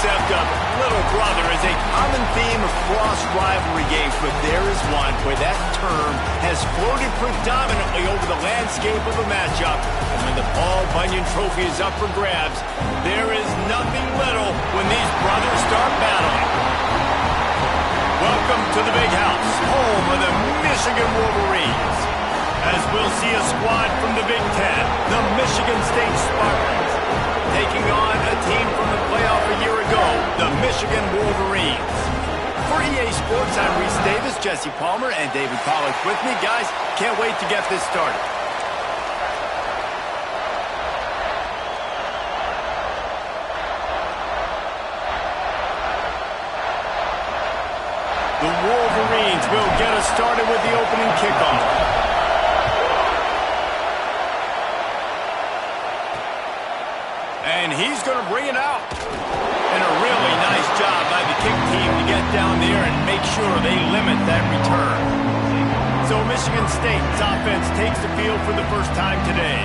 concept of little brother is a common theme across rivalry games, but there is one where that term has floated predominantly over the landscape of a matchup. And when the Paul Bunyan Trophy is up for grabs, there is nothing little when these brothers start battling. Welcome to the Big House, home of the Michigan Wolverines. As we'll see a squad from the Big Ten, the Michigan State Spartans, taking on a team from the playoff a year ago, the Michigan Wolverines. For EA Sports, I'm Reese Davis, Jesse Palmer, and David Pollack with me. Guys, can't wait to get this started. The Wolverines will get us started with the opening kickoff. And he's going to bring it out. And a really nice job by the kick team to get down there and make sure they limit that return. So Michigan State's offense takes the field for the first time today.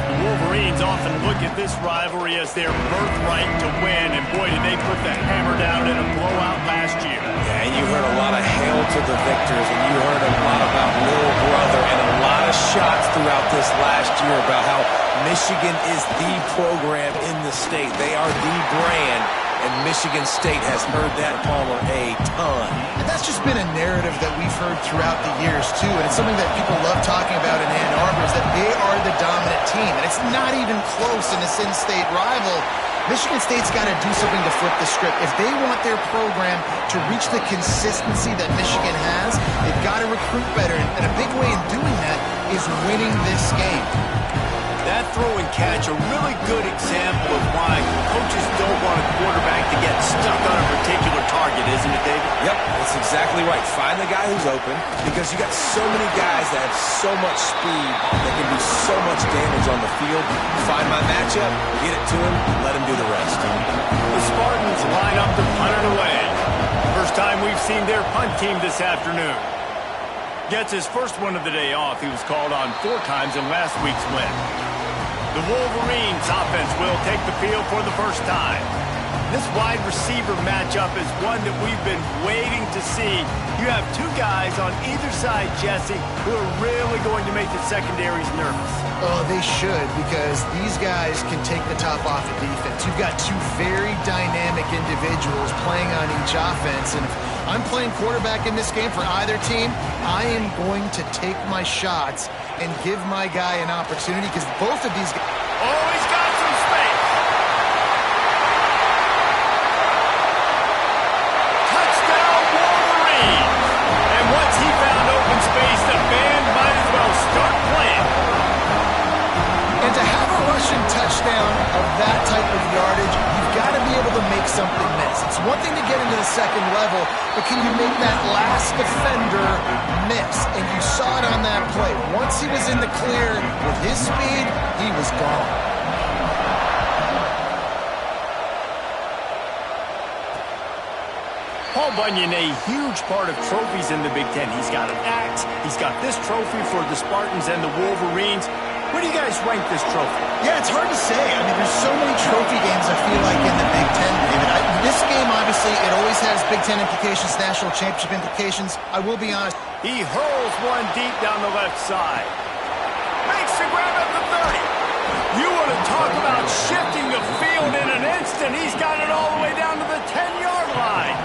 The Wolverines often look at this rivalry as their birthright to win. And boy, did they put the hammer down in a blowout last year. Yeah, and you heard a lot of hail to the victors, and you heard a lot about little brother and a lot of shots throughout this last year about how Michigan is the program in the state. They are the brand, and Michigan State has heard that, Palmer, a ton. And that's just been a narrative that we've heard throughout the years, too. And it's something that people love talking about in Ann Arbor is that they are the dominant team. And it's not even close in this in-state rival. Michigan State's got to do something to flip the script. If they want their program to reach the consistency that Michigan has, they've got to recruit better. And a big way in doing that is winning this game. That throw and catch, a really good example of why coaches don't want a quarterback to get stuck on a particular target, isn't it, David? Yep, that's exactly right. Find the guy who's open, because you got so many guys that have so much speed that can do so much damage on the field. Find my matchup, get it to him, let him do the rest. The Spartans line up to punt it away. First time we've seen their punt team this afternoon. Gets his first one of the day off. He was called on 4 times in last week's win. The Wolverines offense will take the field for the first time. This wide receiver matchup is one that we've been waiting to see. You have 2 guys on either side, Jesse, who are really going to make the secondaries nervous. Oh, they should, because these guys can take the top off of defense. You've got 2 very dynamic individuals playing on each offense, and if I'm playing quarterback in this game for either team, I am going to take my shots and give my guy an opportunity, because both of these guys... Oh, he's got some space. Touchdown, Wolverines. And once he found open space, the band might as well start playing. And to have a rushing touchdown of that type of yardage, you've got to be able to make something miss. It's one thing to get into the second level, but can you make that last defender miss? And you saw it on that play. Once he was in the clear with his speed, he was gone. Paul Bunyan, a huge part of trophies in the Big Ten. He's got an axe. He's got this trophy for the Spartans and the Wolverines. Where do you guys rank this trophy? Yeah, it's hard to say. I mean, there's so many trophy games, I feel like, in the Big Ten, David. This game, obviously, it always has Big Ten implications, national championship implications. I will be honest. He hurls one deep down the left side. Makes the grab at the 30. You want to talk about shifting the field in an instant. He's got it all the way down to the 10-yard line.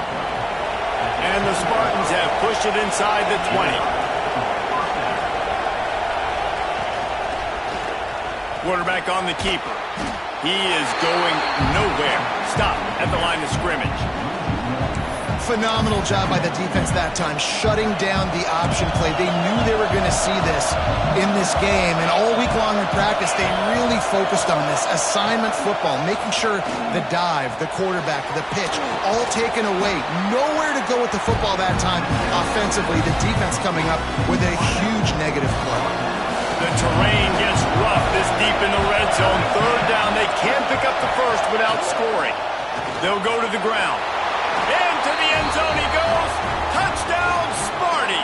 And the Spartans have pushed it inside the 20. Quarterback on the keeper. He is going nowhere. Stop at the line of scrimmage. Phenomenal job by the defense that time, shutting down the option play. They knew they were going to see this in this game, and all week long in practice, they really focused on this. Assignment football, making sure the dive, the quarterback, the pitch, all taken away. Nowhere to go with the football that time offensively. The defense coming up with a huge negative play. The terrain gets rough this deep in the red zone. 3rd down, they can't pick up the first without scoring. They'll go to the ground. Into the end zone he goes. Touchdown, Sparty.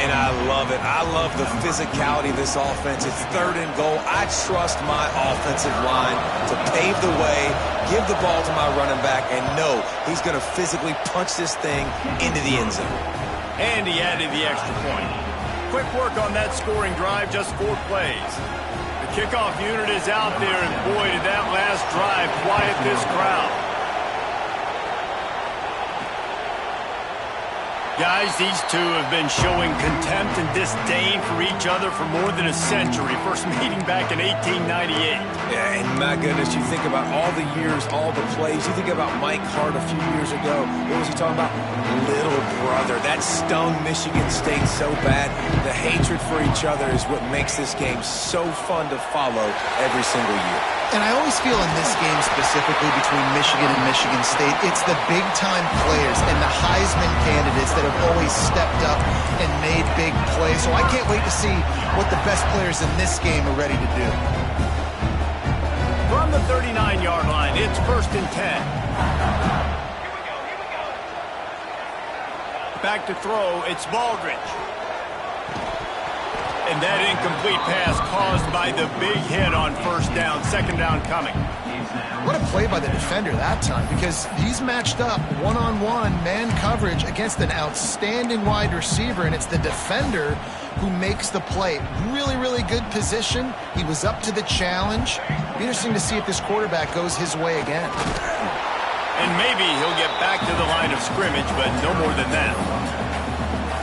And I love it. I love the physicality of this offense. It's 3rd and goal. I trust my offensive line to pave the way, give the ball to my running back, and know he's going to physically punch this thing into the end zone. And he added the extra point. Quick work on that scoring drive, just 4 plays. The kickoff unit is out there, and boy, did that last drive quiet this crowd. Guys, these two have been showing contempt and disdain for each other for more than a century. First meeting back in 1898. Yeah, and my goodness, you think about all the years, all the plays. You think about Mike Hart a few years ago. What was he talking about? Little brother. That stung Michigan State so bad. The hatred for each other is what makes this game so fun to follow every single year. And I always feel in this game specifically between Michigan and Michigan State, it's the big-time players and the Heisman candidates that have always stepped up and made big plays. So I can't wait to see what the best players in this game are ready to do. From the 39-yard line, it's 1st and 10. Back to throw, it's Baldridge. And that incomplete pass caused by the big hit on 1st down, 2nd down coming. What a play by the defender that time, because he's matched up one-on-one man coverage against an outstanding wide receiver, and it's the defender who makes the play. Really, really good position. He was up to the challenge. Be interesting to see if this quarterback goes his way again. And maybe he'll get back to the line of scrimmage, but no more than that.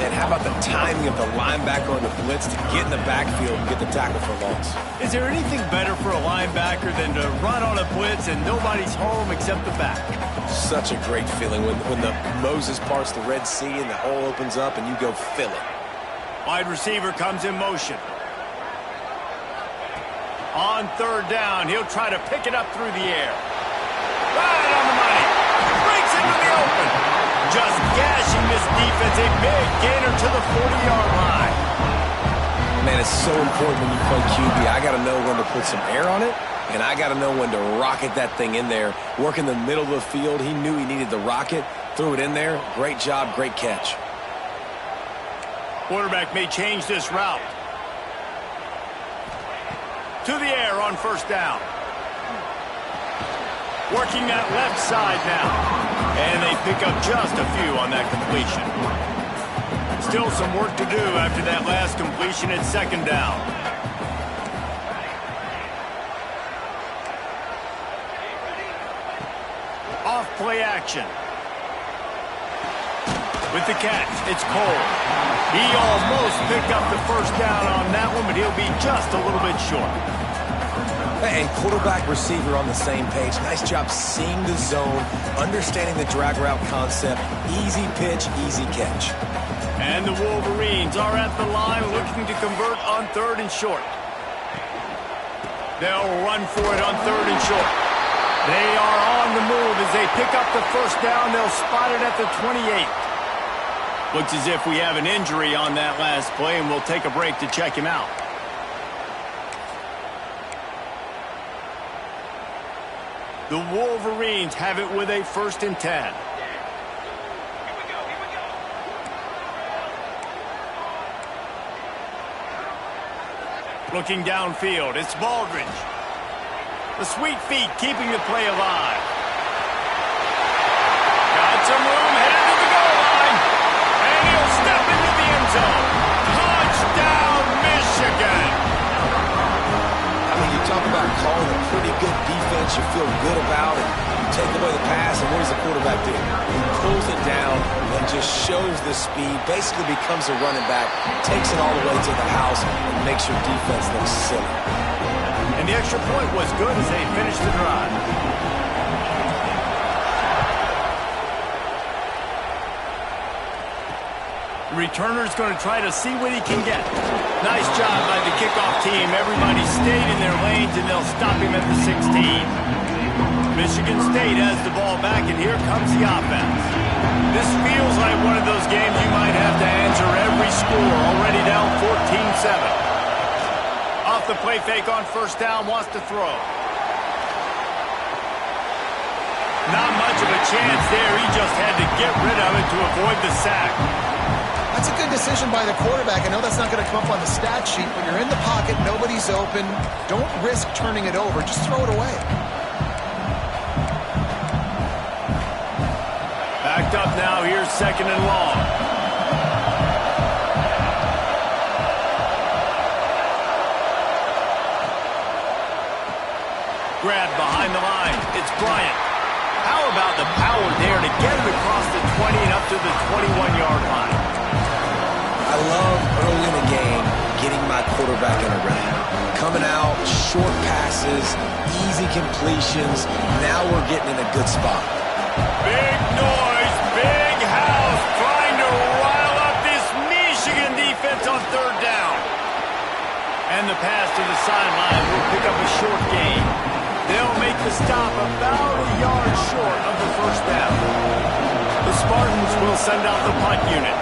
And how about the timing of the linebacker on the blitz to get in the backfield and get the tackle for loss? Is there anything better for a linebacker than to run on a blitz and nobody's home except the back? Such a great feeling when the Moses parts the Red Sea and the hole opens up and you go fill it. Wide receiver comes in motion. On 3rd down, he'll try to pick it up through the air. Right on the money. Breaks into the open. Just gashing this defense, a big gainer to the 40-yard line. Man, it's so important when you play QB. I got to know when to put some air on it, and I got to know when to rocket that thing in there. Work in the middle of the field. He knew he needed the rocket, threw it in there. Great job, great catch. Quarterback may change this route. To the air on 1st down. Working that left side now. And they pick up just a few on that completion. Still some work to do after that last completion at 2nd down. Off play action. With the catch, it's Cole. He almost picked up the 1st down on that one, but he'll be just a little bit short. And quarterback receiver on the same page. Nice job seeing the zone, understanding the drag route concept. Easy pitch, easy catch. And the Wolverines are at the line looking to convert on 3rd and short. They'll run for it on 3rd and short. They are on the move as they pick up the 1st down. They'll spot it at the 28. Looks as if we have an injury on that last play, and we'll take a break to check him out. The Wolverines have it with a 1st and 10. Looking downfield, it's Baldridge. The sweet feet keeping the play alive. Got some room, headed to the goal line. And he'll step into the end zone. Touchdown, Michigan! I mean, you talk about calling a pretty good defense you feel good about, and you take away the pass, and what does the quarterback do? He pulls it down and just shows the speed, basically becomes a running back, takes it all the way to the house, and makes your defense look silly. And the extra point was good as they finished the drive. The returner's going to try to see what he can get. Nice job by the kickoff team. Everybody stayed in their lanes, and they'll stop him at the 16. Michigan State has the ball back, and here comes the offense. This feels like one of those games you might have to answer every score. Already down 14-7. Off the play fake on 1st down, wants to throw. Not much of a chance there. He just had to get rid of it to avoid the sack. I That's a good decision by the quarterback. I know that's not going to come up on the stat sheet, but you're in the pocket, nobody's open. Don't risk turning it over. Just throw it away. Backed up now. Here's 2nd and long. Grab behind the line. It's Bryant. How about the power there to get it across the 20 and up to the 21-yard line? I love early in the game getting my quarterback in a rhythm. Coming out, short passes, easy completions. Now we're getting in a good spot. Big noise, big house, trying to rile up this Michigan defense on 3rd down. And the pass to the sideline will pick up a short gain. They'll make the stop about a yard short of the 1st down. The Spartans will send out the punt unit.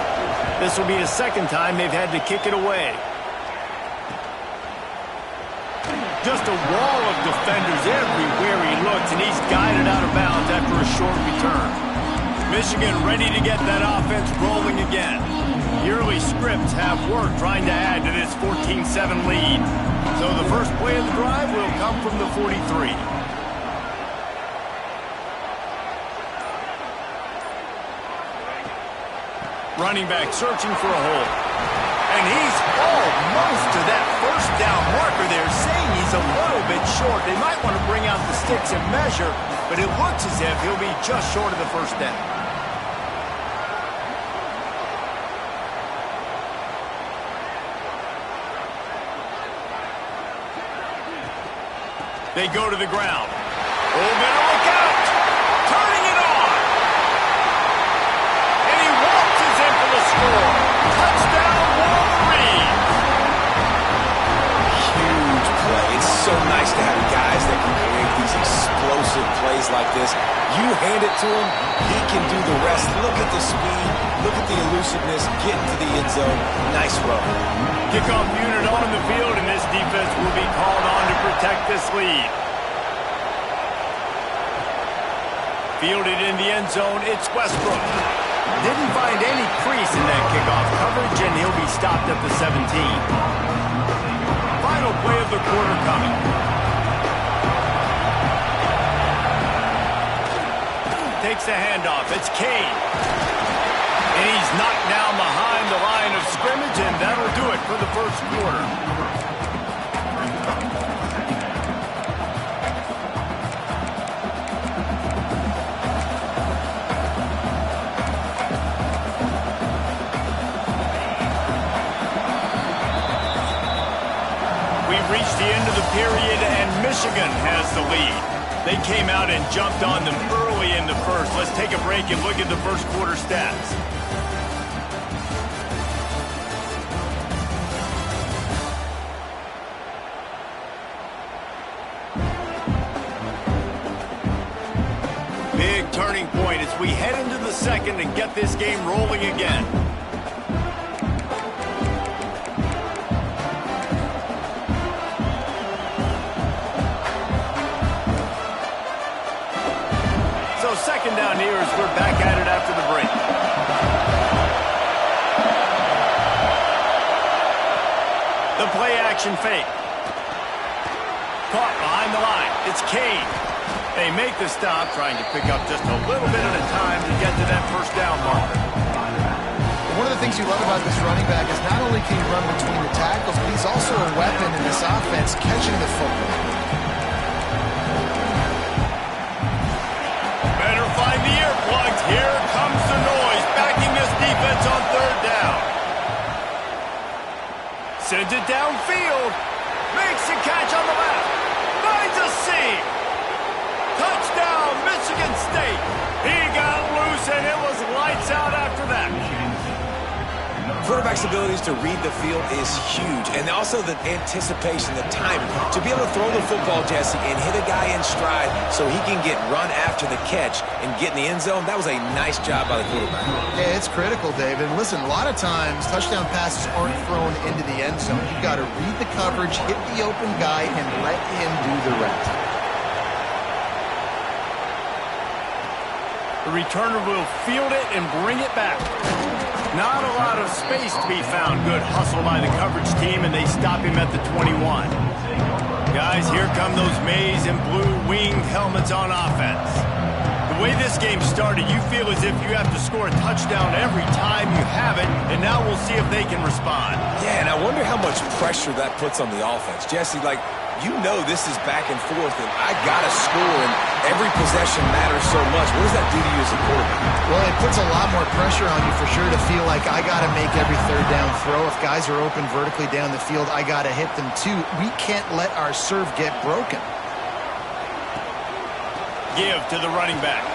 This will be the 2nd time they've had to kick it away. Just a wall of defenders everywhere he looks, and he's guided out of bounds after a short return. Michigan ready to get that offense rolling again. The early scripts have worked trying to add to this 14-7 lead. So the first play of the drive will come from the 43. Running back searching for a hole. And he's almost to that 1st down marker there, saying he's a little bit short. They might want to bring out the sticks and measure, but it looks as if he'll be just short of the 1st down. They go to the ground. Oh, better look out! Turning it on! And he waltzes in for the score. Touchdown, Wolverine! Huge play. It's so nice to have guys that can create these explosive plays like this. You hand it to him, he can do the rest. Look at the speed. Look at the elusiveness. Get into the end zone. Nice run. Kickoff unit on the field, and this defense will be called on to protect this lead. Fielded in the end zone, it's Westbrook. Didn't find any crease in that kickoff coverage, and he'll be stopped at the 17. Final play of the quarter coming. Takes the handoff, it's Kane. And he's knocked down behind the line of scrimmage, and that'll do it for the 1st quarter. We've reached the end of the period, and Michigan has the lead. They came out and jumped on them early in the 1st. Let's take a break and look at the 1st quarter stats. Big turning point as we head into the 2nd and get this game rolling again. So 2nd down here as we're back at it after the break. The play action fake. Caught behind the line. It's Kane. They make the stop, trying to pick up just a little bit at a time to get to that 1st down marker. One of the things you love about this running back is not only can he run between the tackles, but he's also a weapon in this offense catching the football. Better find the earplugs. Here comes the noise, backing this defense on 3rd down. Sends it downfield. Makes a catch on the left. Finds a seam. Touchdown, Michigan State. He got loose, and it was lights out after that. Quarterback's abilities to read the field is huge, and also the anticipation, the timing. To be able to throw the football, Jesse, and hit a guy in stride so he can get run after the catch and get in the end zone, that was a nice job by the quarterback. Yeah, it's critical, David. And listen, a lot of times touchdown passes aren't thrown into the end zone. You've got to read the coverage, hit the open guy, and let him do the rest. The returner will field it and bring it back. Not a lot of space to be found. Good hustle by the coverage team, and they stop him at the 21. Guys, here come those maize and blue winged helmets on offense. The way this game started, you feel as if you have to score a touchdown every time you have it, and now we'll see if they can respond. Yeah, and I wonder how much pressure that puts on the offense. Jesse, like, you know this is back and forth, and I got to score, and every possession matters so much. What does that do to you as a quarterback? Well, it puts a lot more pressure on you for sure to feel like I got to make every third down throw. If guys are open vertically down the field, I got to hit them too. We can't let our serve get broken. Give to the running back.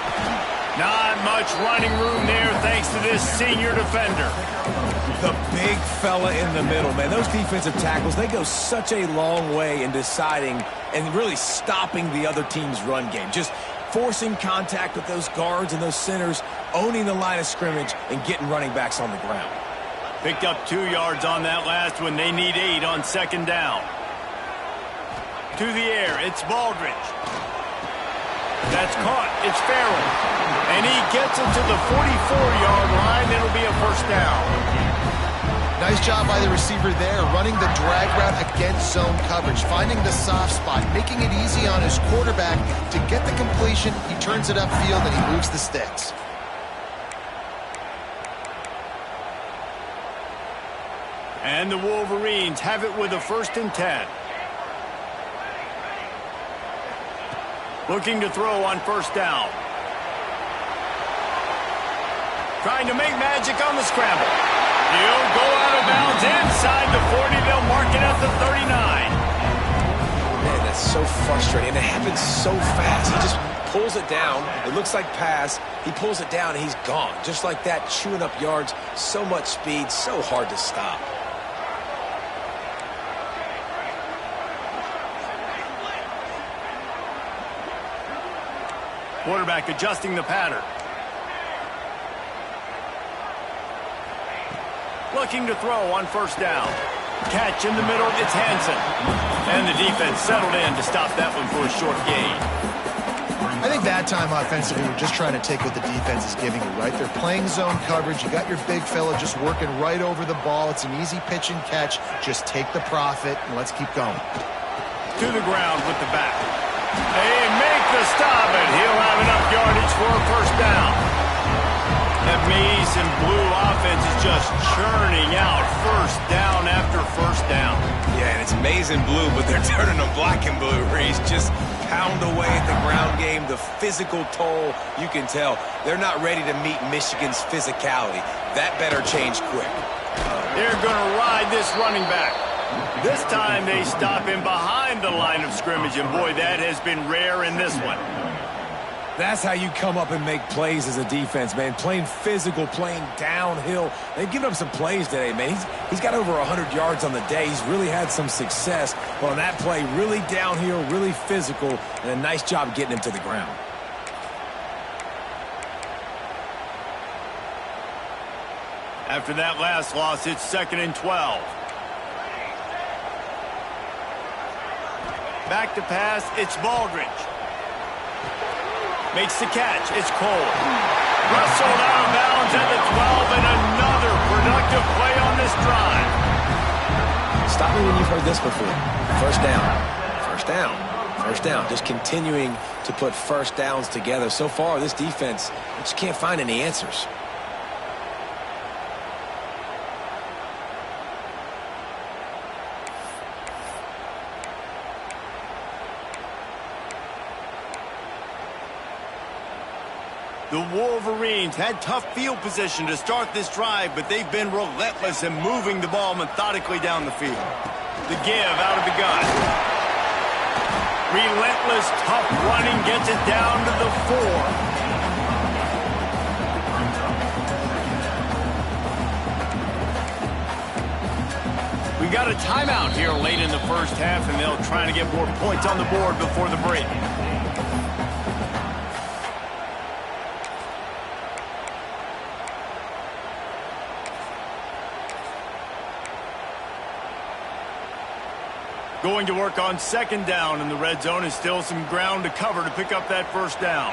Not much running room there thanks to this senior defender. The big fella in the middle, man. Those defensive tackles, they go such a long way in deciding and really stopping the other team's run game. Just forcing contact with those guards and those centers, owning the line of scrimmage, and getting running backs on the ground. Picked up 2 yards on that last one. They need 8 on second down. To the air, it's Baldridge. That's caught. It's Farrell. And he gets it to the 44-yard line. It'll be a first down. Nice job by the receiver there, running the drag route against zone coverage, finding the soft spot, making it easy on his quarterback to get the completion. He turns it upfield and he moves the sticks. And the Wolverines have it with a 1st and 10. Looking to throw on first down. Trying to make magic on the scramble. He'll go out of bounds inside the 40. They'll mark it at the 39. Man, that's so frustrating. It happens so fast. He just pulls it down. It looks like pass. He pulls it down, and he's gone. Just like that, chewing up yards. So much speed, so hard to stop. Quarterback adjusting the pattern. Looking to throw on first down. Catch in the middle, it's Hansen. And the defense settled in to stop that one for a short gain. I think that time offensively, we're just trying to take what the defense is giving you, right? They're playing zone coverage. You got your big fella just working right over the ball. It's an easy pitch and catch. Just take the profit, and let's keep going. To the ground with the back. They make the stop, and he'll have enough yardage for a first down. That maize and blue offense is just churning out first down after first down. Yeah, and it's maize and blue, but they're turning them black and blue. Reese just pound away at the ground game. The physical toll, you can tell. They're not ready to meet Michigan's physicality. That better change quick. They're going to ride this running back. This time they stop him behind the line of scrimmage, and boy, that has been rare in this one. That's how you come up and make plays as a defense, man. Playing physical, playing downhill. They've given up some plays today, man. He's got over 100 yards on the day. He's really had some success. But on that play, really downhill, really physical, and a nice job getting him to the ground. After that last loss, it's 2nd and 12. Back to pass, it's Baldridge. Makes the catch, it's Cole. Wrestled out of bounds at the 12, and another productive play on this drive. Stop me when you've heard this before. First down, first down, first down. Just continuing to put first downs together. So far, this defense just can't find any answers. The Wolverines had tough field position to start this drive, but they've been relentless in moving the ball methodically down the field. The give out of the gun. Relentless, tough running gets it down to the 4. We got a timeout here late in the first half, and they'll try to get more points on the board before the break. Going to work on second down in the red zone, and still some ground to cover to pick up that first down.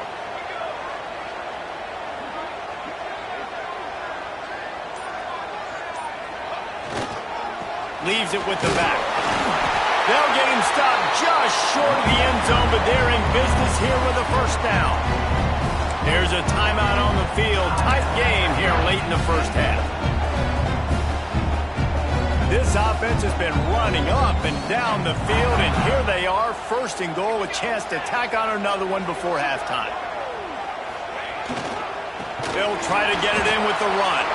Leaves it with the back. They'll get him stopped just short of the end zone, but they're in business here with a first down. There's a timeout on the field. Tight game here late in the first half. This offense has been running up and down the field, and here they are, first and goal, a chance to tack on another one before halftime. They'll try to get it in with the run.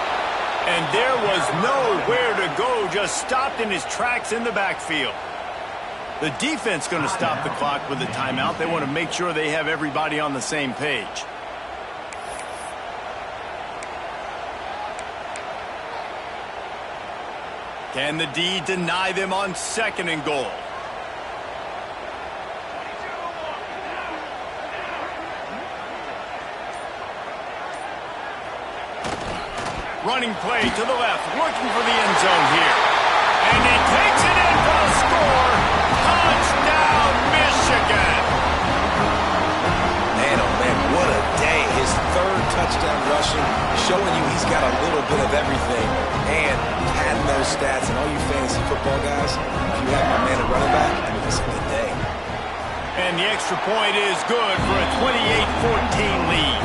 And there was nowhere to go, just stopped in his tracks in the backfield. The defense going to stop the clock with a timeout. They want to make sure they have everybody on the same page. Can the D deny them on second and goal? Running play to the left, looking for the end zone here. And he takes it in for a score. Touchdown, Michigan. Man, oh man, what a day. His third touchdown rushing, showing you he's got a little bit of everything. And adding those stats, and all you fantasy football guys, if you have my man at running back, I mean, it's a good day. And the extra point is good for a 28-14 lead.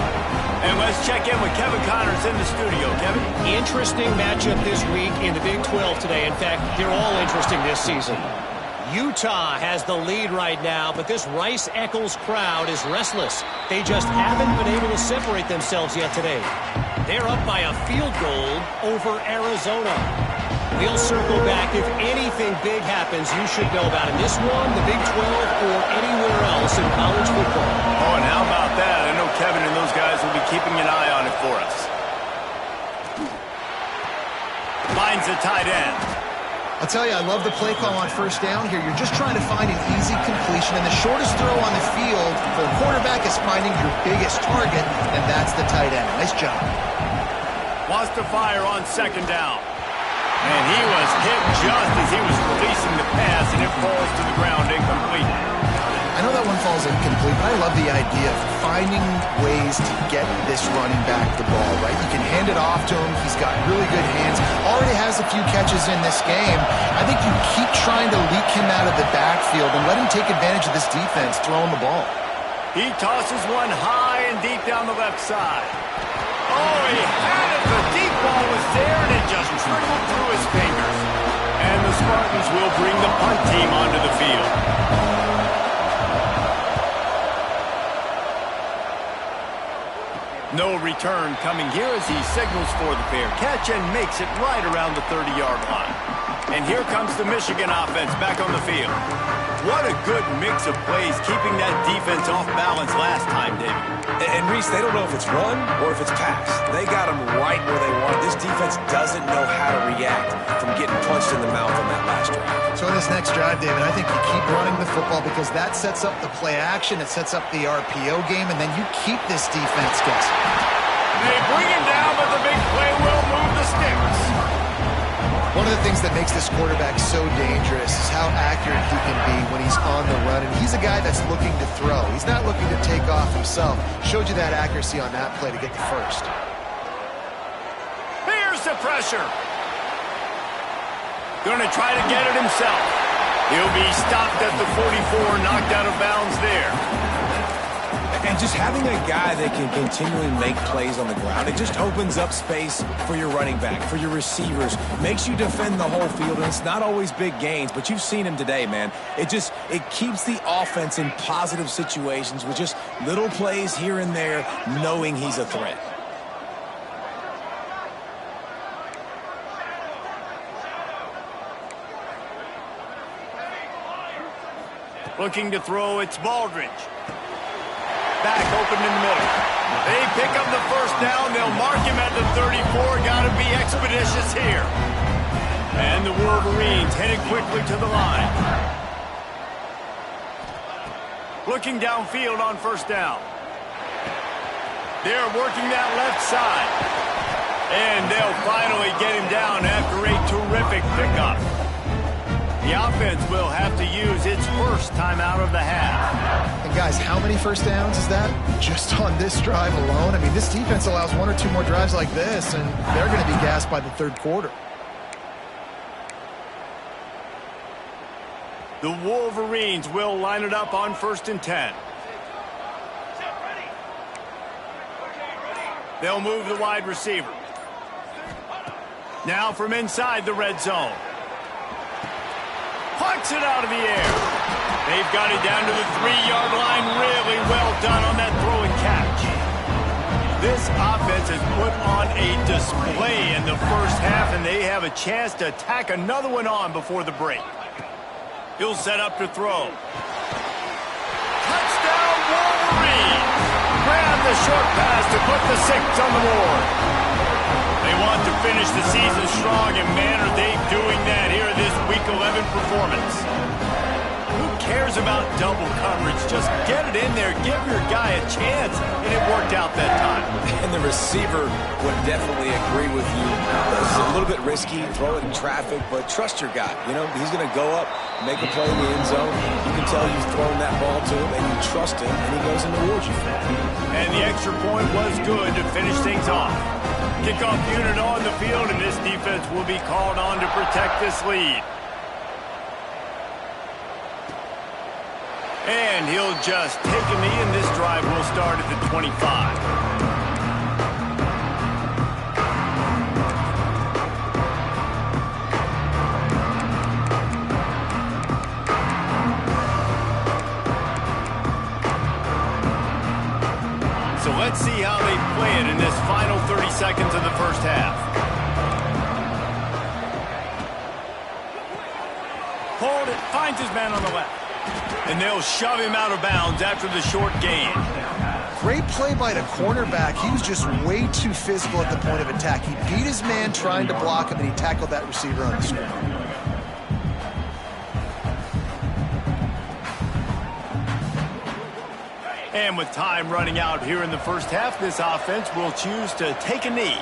And let's check in with Kevin Connors in the studio. Kevin? Interesting matchup this week in the Big 12 today. In fact, they're all interesting this season. Utah has the lead right now, but this Rice-Eccles crowd is restless. They just haven't been able to separate themselves yet today. They're up by a field goal over Arizona. We'll circle back. If anything big happens, you should know about it. This one, the Big 12, or anywhere else in college football. Oh, and how about that? I know Kevin and those guys will be keeping an eye on it for us. Finds the tight end. I'll tell you, I love the play call on first down here. You're just trying to find an easy completion, and the shortest throw on the field for a quarterback is finding your biggest target, and that's the tight end. Nice job. Wants to fire on second down. And he was hit just as he was releasing the pass, and it falls to the ground incomplete. I know that one falls incomplete, but I love the idea of finding ways to get this running back the ball, right? You can hand it off to him. He's got really good hands. Already has a few catches in this game. I think you keep trying to leak him out of the backfield and let him take advantage of this defense throwing the ball. He tosses one high and deep down the left side. Oh, he had it. The deep ball was there, and it just trickled through his fingers. And the Spartans will bring the punt team onto the field. No return coming here as he signals for the fair catch and makes it right around the 30-yard line. And here comes the Michigan offense back on the field. What a good mix of plays, keeping that defense off balance last time, David. And Reese, they don't know if it's run or if it's pass. They got them right where they want. This defense doesn't know how to react from getting punched in the mouth on that last drive. So in this next drive, David, I think you keep running the football because that sets up the play action, it sets up the RPO game, and then you keep this defense guessing. They bring him down, but the big play will move the sticks. One of the things that makes this quarterback so dangerous is how accurate he can be when he's on the run. And he's a guy that's looking to throw. He's not looking to take off himself. Showed you that accuracy on that play to get the first. Here's the pressure. Going to try to get it himself. He'll be stopped at the 44, knocked out of bounds there. And just having a guy that can continually make plays on the ground, it just opens up space for your running back, for your receivers, makes you defend the whole field, and it's not always big gains, but you've seen him today, man. It keeps the offense in positive situations with just little plays here and there, knowing he's a threat. Looking to throw, it's Baldridge. Back open in the middle. They pick up the first down. They'll mark him at the 34. Got to be expeditious here. And the Wolverines headed quickly to the line. Looking downfield on first down. They're working that left side. And they'll finally get him down after a terrific pickup. The offense will have to use its first timeout of the half. And guys, how many first downs is that just on this drive alone? I mean, this defense allows one or two more drives like this, and they're going to be gassed by the third quarter. The Wolverines will line it up on 1st and 10. They'll move the wide receiver. Now from inside the red zone. Pucks it out of the air. They've got it down to the 3-yard line. Really well done on that throw and catch. This offense has put on a display in the first half, and they have a chance to tack another one on before the break. He'll set up to throw. Touchdown, Wolverine! Grab the short pass to put the 6 on the board. They want to finish the season strong, and man, are they doing that here in this Week 11 performance. Who cares about double coverage? Just get it in there, give your guy a chance, and it worked out that time. And the receiver would definitely agree with you. It's a little bit risky, throw it in traffic, but trust your guy. You know, he's going to go up, make a play in the end zone. You can tell you've thrown that ball to him, and you trust him, and he goes and rewards you for it. And the extra point was good to finish things off. Kickoff unit on the field, and this defense will be called on to protect this lead. And he'll just take a knee, and this drive will start at the 25. So let's see how they play it in this final 30 seconds of the first half. Hold it, finds his man on the left. And they'll shove him out of bounds after the short gain. Great play by the cornerback. He was just way too physical at the point of attack. He beat his man trying to block him, and he tackled that receiver on the screen. And with time running out here in the first half, this offense will choose to take a knee.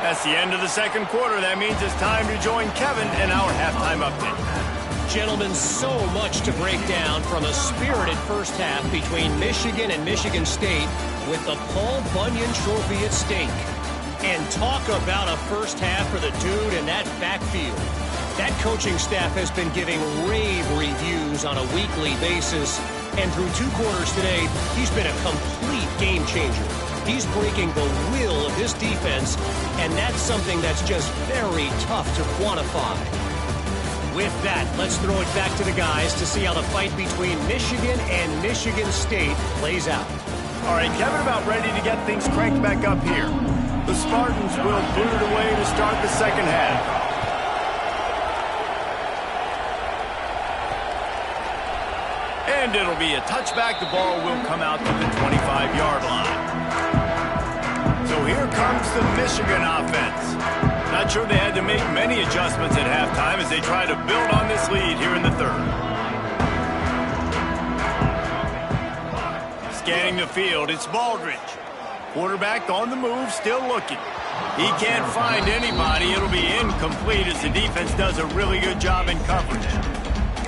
That's the end of the second quarter. That means it's time to join Kevin in our halftime update. Gentlemen, so much to break down from a spirited first half between Michigan and Michigan State with the Paul Bunyan Trophy at stake. And talk about a first half for the dude in that backfield. That coaching staff has been giving rave reviews on a weekly basis. And through 2 quarters today, he's been a complete game changer. He's breaking the will of this defense, and that's something that's just very tough to quantify. With that, let's throw it back to the guys to see how the fight between Michigan and Michigan State plays out. All right, Kevin, about ready to get things cranked back up here. The Spartans will boot it away to start the second half. And it'll be a touchback. The ball will come out to the 25-yard line. So here comes the Michigan offense. Not sure they had to make many adjustments at halftime as they try to build on this lead here in the third. Scanning the field, it's Baldridge. Quarterback on the move, still looking. He can't find anybody. It'll be incomplete as the defense does a really good job in coverage.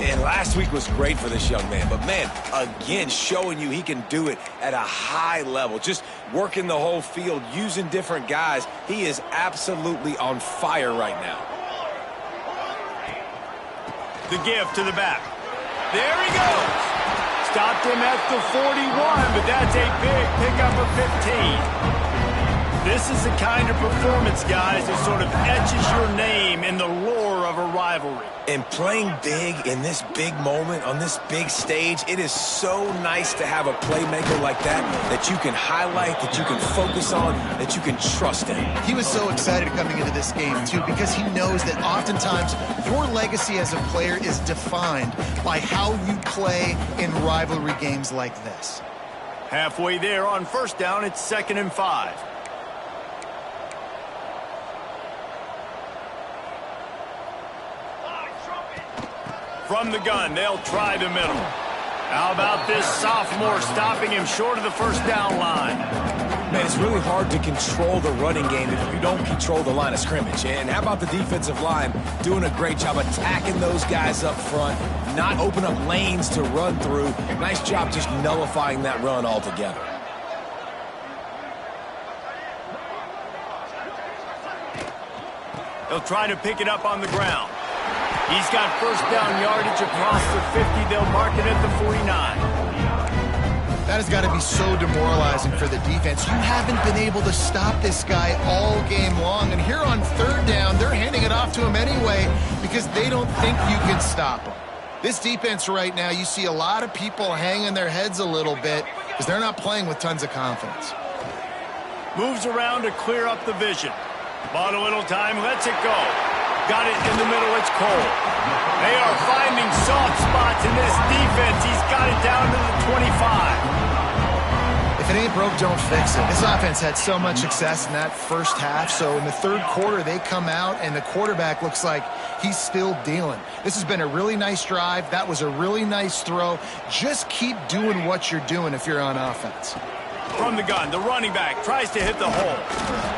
And last week was great for this young man. But, man, again, showing you he can do it at a high level. Just working the whole field, using different guys. He is absolutely on fire right now. The give to the back. There he goes. Stopped him at the 41, but that's a big pickup of 15. This is the kind of performance, guys, that sort of etches your name in the lore of a rivalry. And playing big in this big moment, on this big stage, it is so nice to have a playmaker like that you can highlight, that you can focus on, that you can trust in. He was so excited coming into this game, too, because he knows that oftentimes your legacy as a player is defined by how you play in rivalry games like this. Halfway there on first down, it's 2nd and 5. From the gun, they'll try the middle. How about this sophomore stopping him short of the first down line? Man, it's really hard to control the running game if you don't control the line of scrimmage. And how about the defensive line doing a great job attacking those guys up front, not open up lanes to run through. Nice job just nullifying that run altogether. He'll try to pick it up on the ground. He's got first down yardage across the 50. They'll mark it at the 49. That has got to be so demoralizing for the defense. You haven't been able to stop this guy all game long. And here on third down, they're handing it off to him anyway because they don't think you can stop him. This defense right now, you see a lot of people hanging their heads a little bit because they're not playing with tons of confidence. Moves around to clear up the vision. Bought a little time, lets it go. Got it in the middle, it's Cole. They are finding soft spots in this defense. He's got it down to the 25. If it ain't broke, don't fix it. This offense had so much success in that first half, so in the third quarter, they come out, and the quarterback looks like he's still dealing. This has been a really nice drive. That was a really nice throw. Just keep doing what you're doing if you're on offense. From the gun, the running back tries to hit the hole.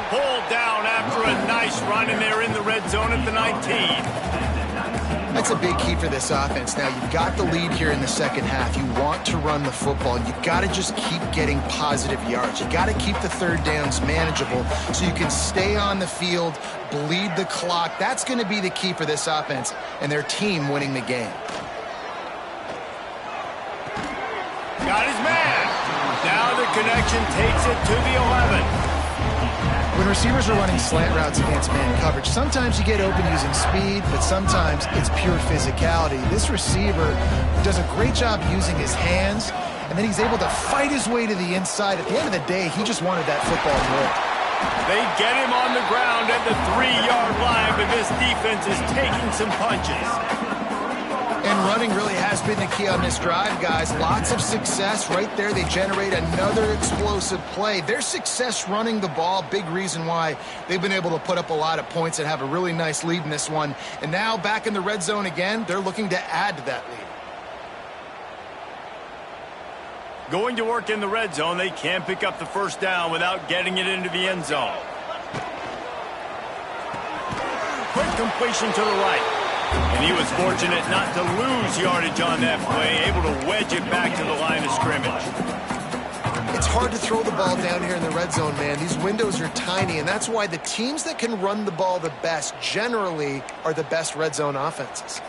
Pulled down after a nice run, and they're in the red zone at the 19. That's a big key for this offense. Now, you've got the lead here in the second half. You want to run the football. You've got to just keep getting positive yards. You've got to keep the third downs manageable so you can stay on the field, bleed the clock. That's going to be the key for this offense and their team winning the game. Got his man. Now the connection takes it to the 11. When receivers are running slant routes against man coverage, sometimes you get open using speed, but sometimes it's pure physicality. This receiver does a great job using his hands, and then he's able to fight his way to the inside. At the end of the day, he just wanted that football more. They get him on the ground at the 3-yard line, but this defense is taking some punches. And running really has been the key on this drive, guys. Lots of success right there. They generate another explosive play. Their success running the ball, big reason why they've been able to put up a lot of points and have a really nice lead in this one. And now back in the red zone again, they're looking to add to that lead. Going to work in the red zone, they can't pick up the first down without getting it into the end zone. Quick completion to the right. And he was fortunate not to lose yardage on that play, able to wedge it back to the line of scrimmage. It's hard to throw the ball down here in the red zone, man. These windows are tiny, and that's why the teams that can run the ball the best generally are the best red zone offenses.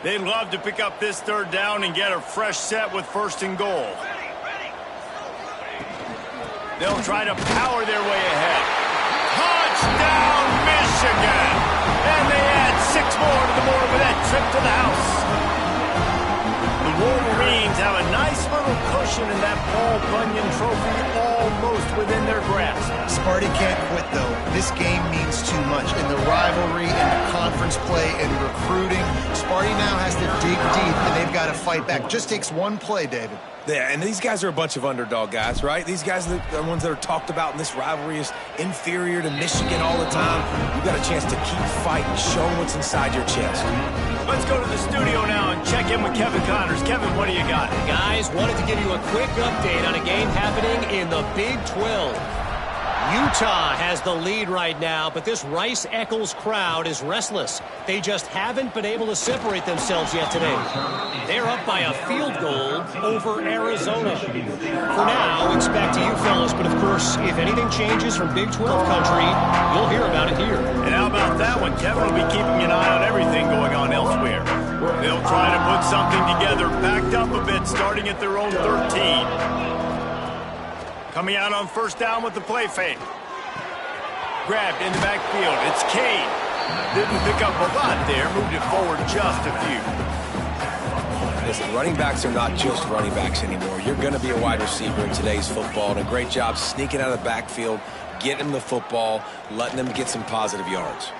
They'd love to pick up this third down and get a fresh set with first and goal. They'll try to power their way ahead. Touchdown, Michigan! And they add 6 more to the board with that trip to the house. The Wolverines have a nice little cushion in that Paul Bunyan trophy almost within their grasp. Sparty can't quit, though. This game means too much. In the rivalry, in the conference play, in recruiting, Sparty now has to dig deep, and they've got to fight back. Just takes one play, David. Yeah, and these guys are a bunch of underdog guys, right? These guys are the ones that are talked about in this rivalry as inferior to Michigan all the time. You've got a chance to keep fighting, show what's inside your chest. Let's go to the studio now and check in with Kevin Connors. Kevin, what do you got? Guys, wanted to give you a quick update on a game happening in the Big 12. Utah has the lead right now, but this Rice-Eccles crowd is restless. They just haven't been able to separate themselves yet today. They're up by a field goal over Arizona. For now, it's back to you fellas, but of course, if anything changes from Big 12 country, you'll hear about it here. And how about that one? Kevin will be keeping an eye on everything going on elsewhere. They'll try to put something together, backed up a bit, starting at their own 13. Coming out on first down with the play fake. Grabbed in the backfield. It's Kane. Didn't pick up a lot there. Moved it forward just a few. Listen, running backs are not just running backs anymore. You're going to be a wide receiver in today's football. And a great job sneaking out of the backfield, getting them the football, letting them get some positive yards.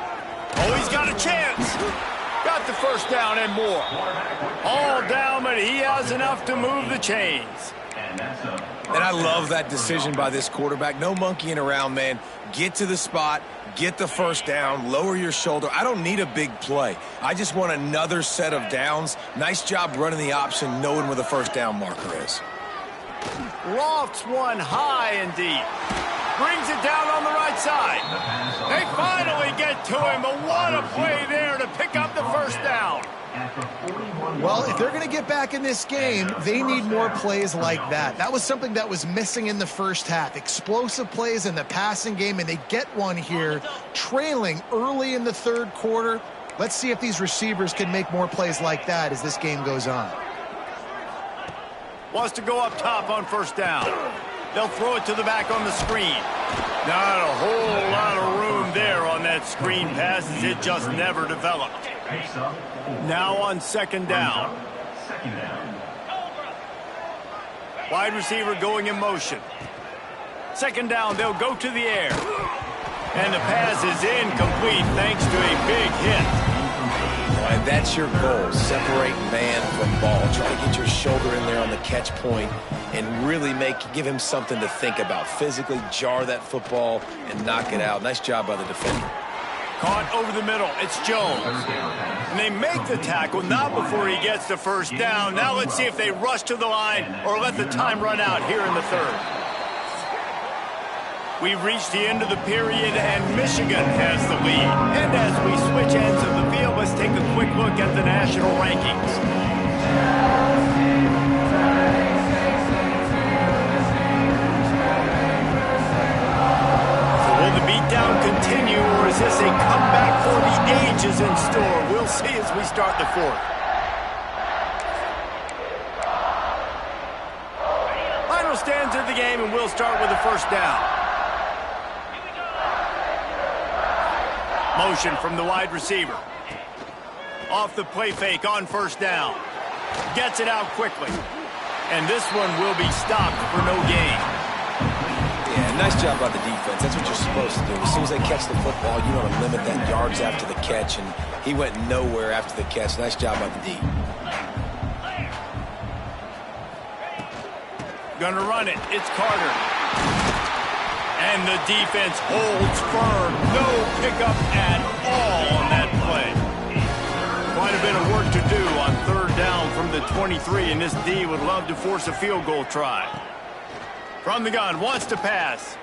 Oh, he's got a chance. Got the first down and more. All down, but he has enough to move the chains. And I love that decision by this quarterback. No monkeying around, man. Get to the spot, get the first down, lower your shoulder. I don't need a big play. I just want another set of downs. Nice job running the option, knowing where the first down marker is. Lofts one high and deep. Brings it down on the right side. They finally get to him, but what a play there to pick up the first down. Well, if they're going to get back in this game, they need more plays like that. That was something that was missing in the first half. Explosive plays in the passing game, and they get one here, trailing early in the third quarter. Let's see if these receivers can make more plays like that as this game goes on. Wants to go up top on first down. They'll throw it to the back on the screen. Not a whole lot of room there on that screen pass as it just never developed. Now on second down. Wide receiver going in motion. Second down, they'll go to the air. And the pass is incomplete thanks to a big hit. Right, that's your goal. Separate man from ball. Try to get your shoulder in there on the catch point and really give him something to think about. Physically jar that football and knock it out. Nice job by the defender. Caught over the middle. It's Jones. And they make the tackle, not before he gets the first down. Now let's see if they rush to the line or let the time run out here in the third. We've reached the end of the period, and Michigan has the lead. And as we switch ends of the field, let's take a quick look at the national rankings. So will the beatdown continue, or is this a comeback for the ages in store? We'll see as we start the fourth. Final stands of the game, and we'll start with the first down. Motion from the wide receiver. Off the play fake on first down. Gets it out quickly. And this one will be stopped for no gain. Yeah, nice job by the defense. That's what you're supposed to do. As soon as they catch the football, you want to limit that yards after the catch, and he went nowhere after the catch. Nice job by the D. Gonna run it. It's Carter. And the defense holds firm. No pickup at all on that play. Quite a bit of work to do on third down from the 23, and this D would love to force a field goal try. From the gun, wants to pass.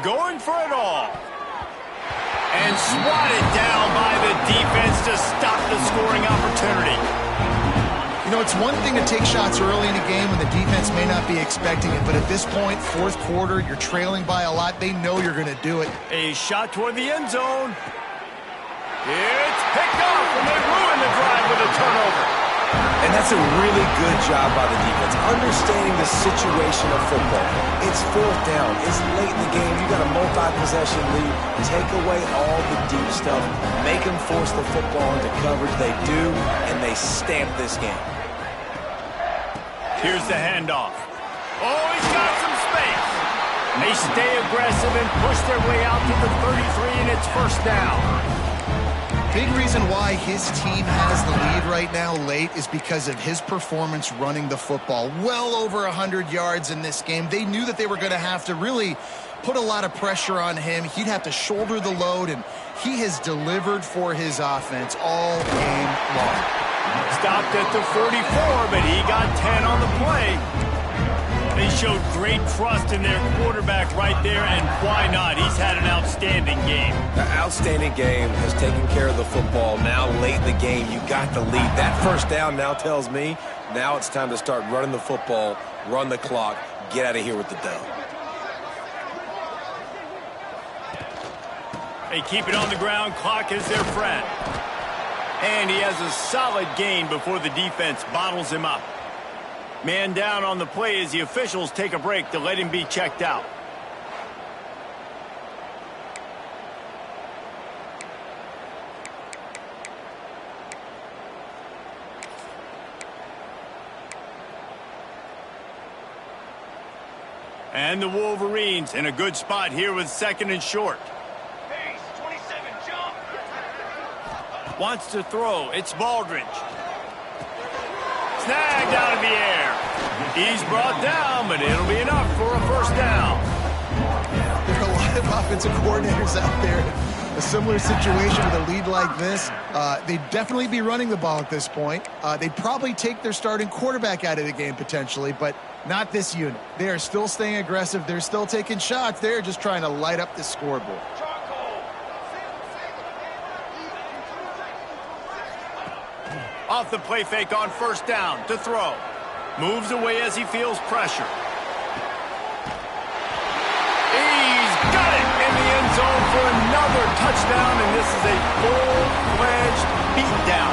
Going for it all. And swatted down by the defense to stop the scoring opportunity. You know, it's one thing to take shots early in a game when the defense may not be expecting it, but at this point, fourth quarter, you're trailing by a lot. They know you're going to do it. A shot toward the end zone. It's picked off, and they ruin the drive with a turnover. And that's a really good job by the defense, understanding the situation of football. It's fourth down. It's late in the game. You got a multi-possession lead. Take away all the deep stuff. Make them force the football into coverage. They do, and they stamp this game. Here's the handoff. Oh, he's got some space. They stay aggressive and push their way out to the 33, and it's first down. Big reason why his team has the lead right now late is because of his performance running the football. Well over 100 yards in this game. They knew that they were going to have to really put a lot of pressure on him. He'd have to shoulder the load, and he has delivered for his offense all game long. Stopped at the 44, but he got 10 on the play. They showed great trust in their quarterback right there, and why not? He's had an outstanding game. The outstanding game, has taken care of the football. Now late in the game, you got the lead. That first down now tells me now it's time to start running the football, run the clock, get out of here with the dub. They keep it on the ground. Clock is their friend. And he has a solid gain before the defense bottles him up. Man down on the play as the officials take a break to let him be checked out. And the Wolverines in a good spot here with second and short. Wants to throw. It's Baldridge. Snagged out of the air. He's brought down, but it'll be enough for a first down. There are a lot of offensive coordinators out there. A similar situation with a lead like this. They'd definitely be running the ball at this point. They'd probably take their starting quarterback out of the game potentially, but not this unit. They are still staying aggressive. They're still taking shots. They're just trying to light up the scoreboard. Off the play fake on first down to throw. Moves away as he feels pressure. He's got it in the end zone for another touchdown, and this is a full-fledged beatdown.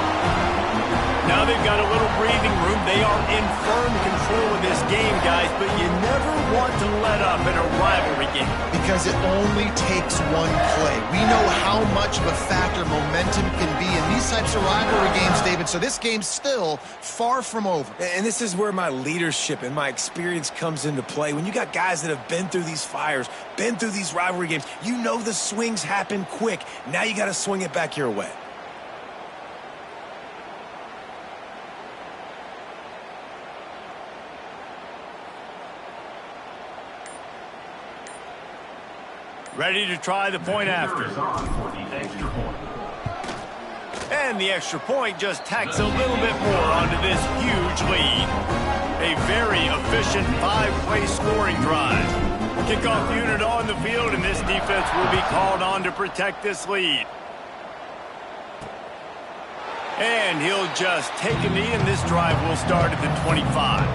Now they've got a little breathing room. They are in firm control of this game, guys, but you never want to let up in a rivalry game. Because it only takes one play. We know how much of a factor momentum can be in these types of rivalry games, David, so this game's still far from over. And this is where my leadership and my experience comes into play. When you got guys that have been through these fires, been through these rivalry games, you know the swings happen quick. Now you got to swing it back your way. Ready to try the point after. And the extra point just tacks a little bit more onto this huge lead. A very efficient 5-play scoring drive. Kickoff unit on the field, and this defense will be called on to protect this lead. And he'll just take a knee, and this drive will start at the 25.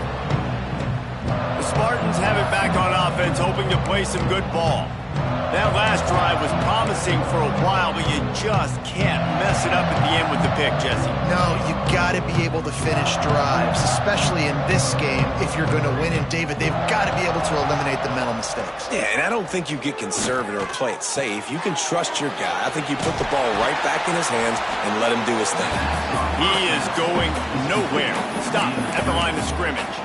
The Spartans have it back on offense, hoping to play some good ball. That last drive was promising for a while, but you just can't mess it up at the end with the pick, Jesse. No, you got to be able to finish drives, especially in this game if you're going to win. And, David, they've got to be able to eliminate the mental mistakes. Yeah, and I don't think you get conservative or play it safe. You can trust your guy. I think you put the ball right back in his hands and let him do his thing. He is going nowhere. Stop at the line of scrimmage.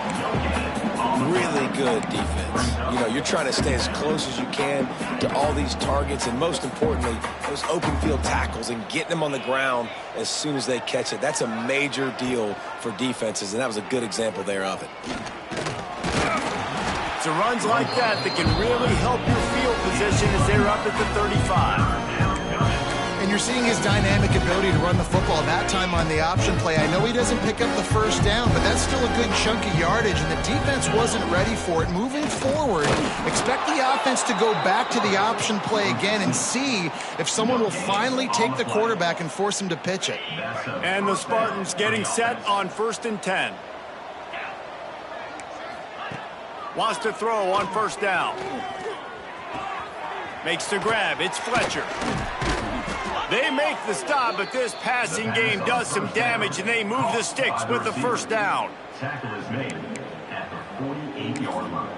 Really good defense. You know, you're trying to stay as close as you can to all these targets, and most importantly, those open field tackles and getting them on the ground as soon as they catch it. That's a major deal for defenses, and that was a good example there of it. It's runs like that that can really help your field position as they're up at the 35. And you're seeing his dynamic ability to run the football, that time on the option play. I know he doesn't pick up the first down, but that's still a good chunk of yardage, and the defense wasn't ready for it. Moving forward, expect the offense to go back to the option play again and see if someone will finally take the quarterback and force him to pitch it. And the Spartans getting set on 1st and 10. Wants to throw on first down. Makes the grab. It's Fletcher. They make the stop, but this passing game does some damage, and they move the sticks with the first down. Tackle is made at the 48-yard line.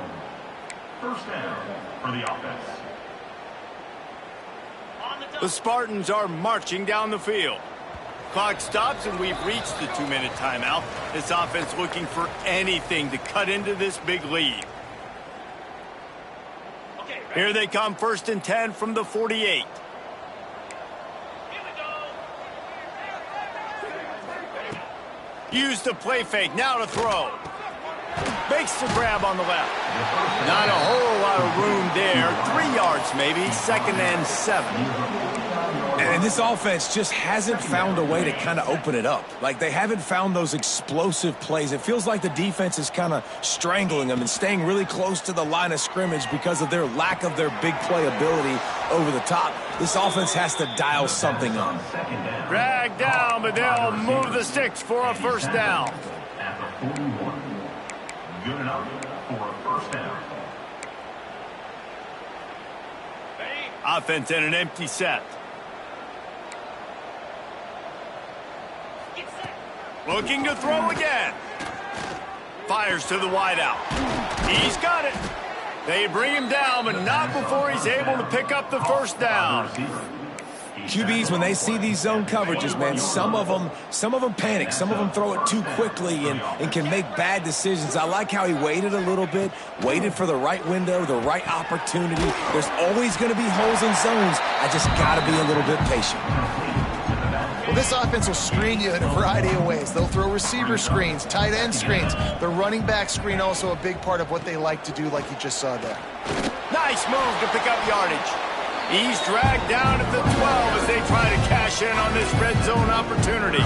First down for the offense. The Spartans are marching down the field. Clock stops, and we've reached the 2-minute timeout. This offense looking for anything to cut into this big lead. Here they come, 1st and 10 from the 48. Use the play fake, now to throw. Makes the grab on the left. Not a whole lot of room there. 3 yards maybe, 2nd and 7. And this offense just hasn't found a way to kind of open it up. Like, they haven't found those explosive plays. It feels like the defense is kind of strangling them and staying really close to the line of scrimmage because of their lack of their big play ability over the top. This offense has to dial something up. Drag down, but they'll move the sticks for a first down. At the 41. Good enough for a first down. Offense in an empty set. Looking to throw again. Fires to the wideout. He's got it. They bring him down, but not before he's able to pick up the first down. QBs, when they see these zone coverages, man, some of them panic. Some of them throw it too quickly and can make bad decisions. I like how he waited a little bit, waited for the right window, the right opportunity. There's always going to be holes in zones. I just got to be a little bit patient. Well, this offense will screen you in a variety of ways. They'll throw receiver screens, tight end screens. The running back screen also a big part of what they like to do, like you just saw there. Nice move to pick up yardage. He's dragged down at the 12 as they try to cash in on this red zone opportunity.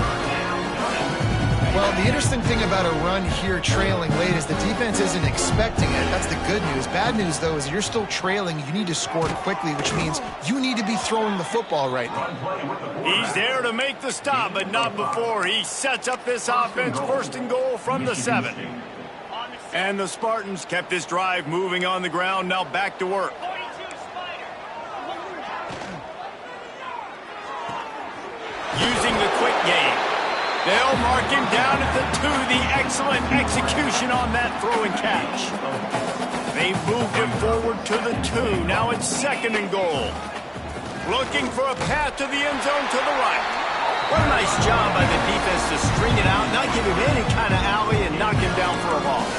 Well, the interesting thing about a run here trailing late is the defense isn't expecting it. That's the good news. Bad news, though, is you're still trailing. You need to score quickly, which means you need to be throwing the football right now. He's there to make the stop, but not before. He sets up this offense, 1st and goal from the 7. And the Spartans kept this drive moving on the ground. Now back to work. Using the quick game. They'll mark him down at the 2. The excellent execution on that throw and catch. They moved him forward to the 2. Now it's 2nd and goal. Looking for a path to the end zone to the right. What a nice job by the defense to string it out, not give him any kind of alley, and knock him down for a loss.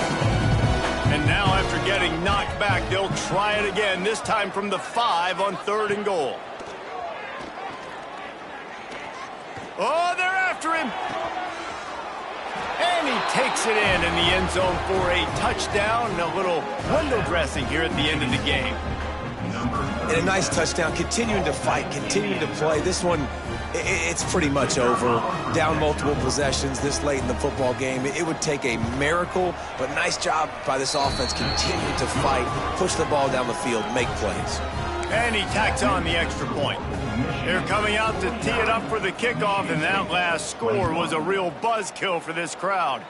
And now after getting knocked back, they'll try it again, this time from the 5 on 3rd and goal. Oh, they're after him. And he takes it in the end zone for a touchdown. A little window dressing here at the end of the game. And a nice touchdown, continuing to fight, continuing to play. This one, it's pretty much over. Down multiple possessions this late in the football game. It would take a miracle, but nice job by this offense continuing to fight, push the ball down the field, make plays. And he tacks on the extra point. They're coming out to tee it up for the kickoff, and that last score was a real buzzkill for this crowd.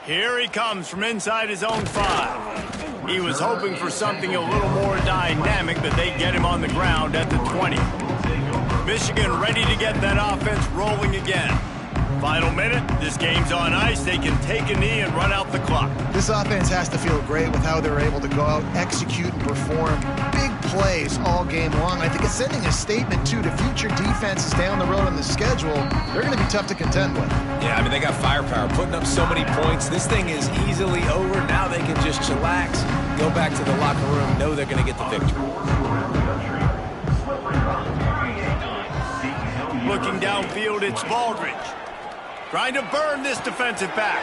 Here he comes from inside his own 5. He was hoping for something a little more dynamic, but they get him on the ground at the 20. Michigan ready to get that offense rolling again. Final minute, this game's on ice. They can take a knee and run out the clock. This offense has to feel great with how they're able to go out, execute, and perform big plays all game long. I think it's sending a statement, too, to future defenses down the road on the schedule. They're going to be tough to contend with. Yeah, I mean, they got firepower, putting up so many points. This thing is easily over. Now they can just chillax, go back to the locker room, know they're going to get the victory. Looking downfield, it's Baldridge. Trying to burn this defensive back.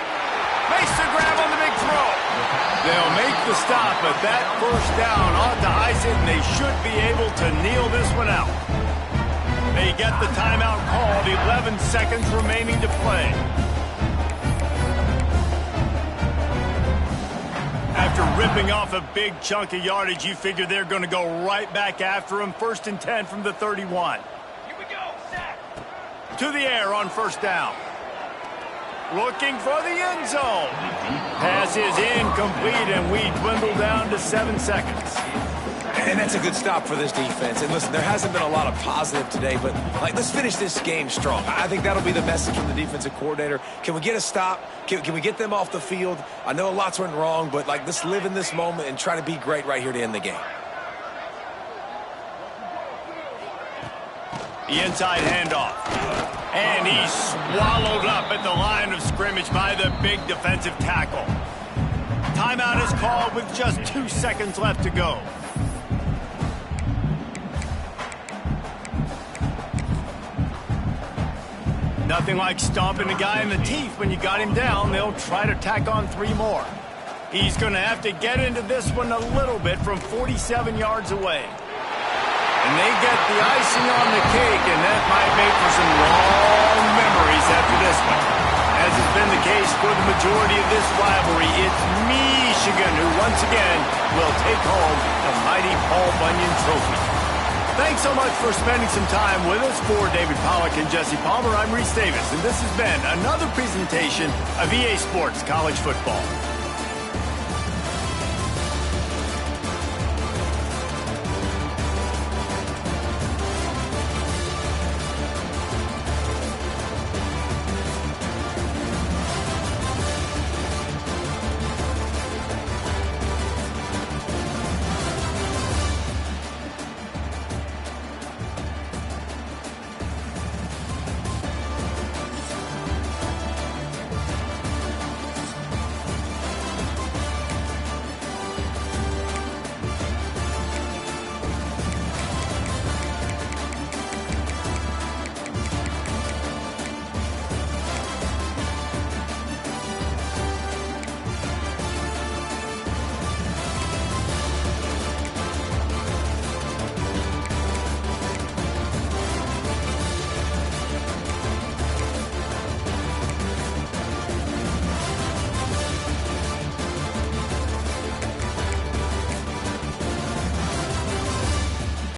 Makes the grab on the big throw. They'll make the stop, but that 1st down ought to ice it, and they should be able to kneel this one out. They get the timeout called, 11 seconds remaining to play. After ripping off a big chunk of yardage, you figure they're going to go right back after him. 1st and 10 from the 31. Here we go, Zach. To the air on 1st down. Looking for the end zone. Pass is incomplete, and we dwindle down to 7 seconds. And that's a good stop for this defense. And listen, there hasn't been a lot of positive today, but let's finish this game strong. I think that'll be the message from the defensive coordinator. Can we get a stop? Can we get them off the field? I know a lot's went wrong, but let's live in this moment and try to be great right here to end the game. The inside handoff. And he's swallowed up at the line of scrimmage by the big defensive tackle. Timeout is called with just 2 seconds left to go. Nothing like stomping a guy in the teeth when you got him down. They'll try to tack on 3 more. He's going to have to get into this one a little bit from 47 yards away. And they get the icing on the cake, and that might make for some long memories after this one. As has been the case for the majority of this rivalry, it's Michigan who once again will take home the mighty Paul Bunyan Trophy. Thanks so much for spending some time with us. For David Pollack and Jesse Palmer, I'm Reese Davis, and this has been another presentation of EA Sports College Football.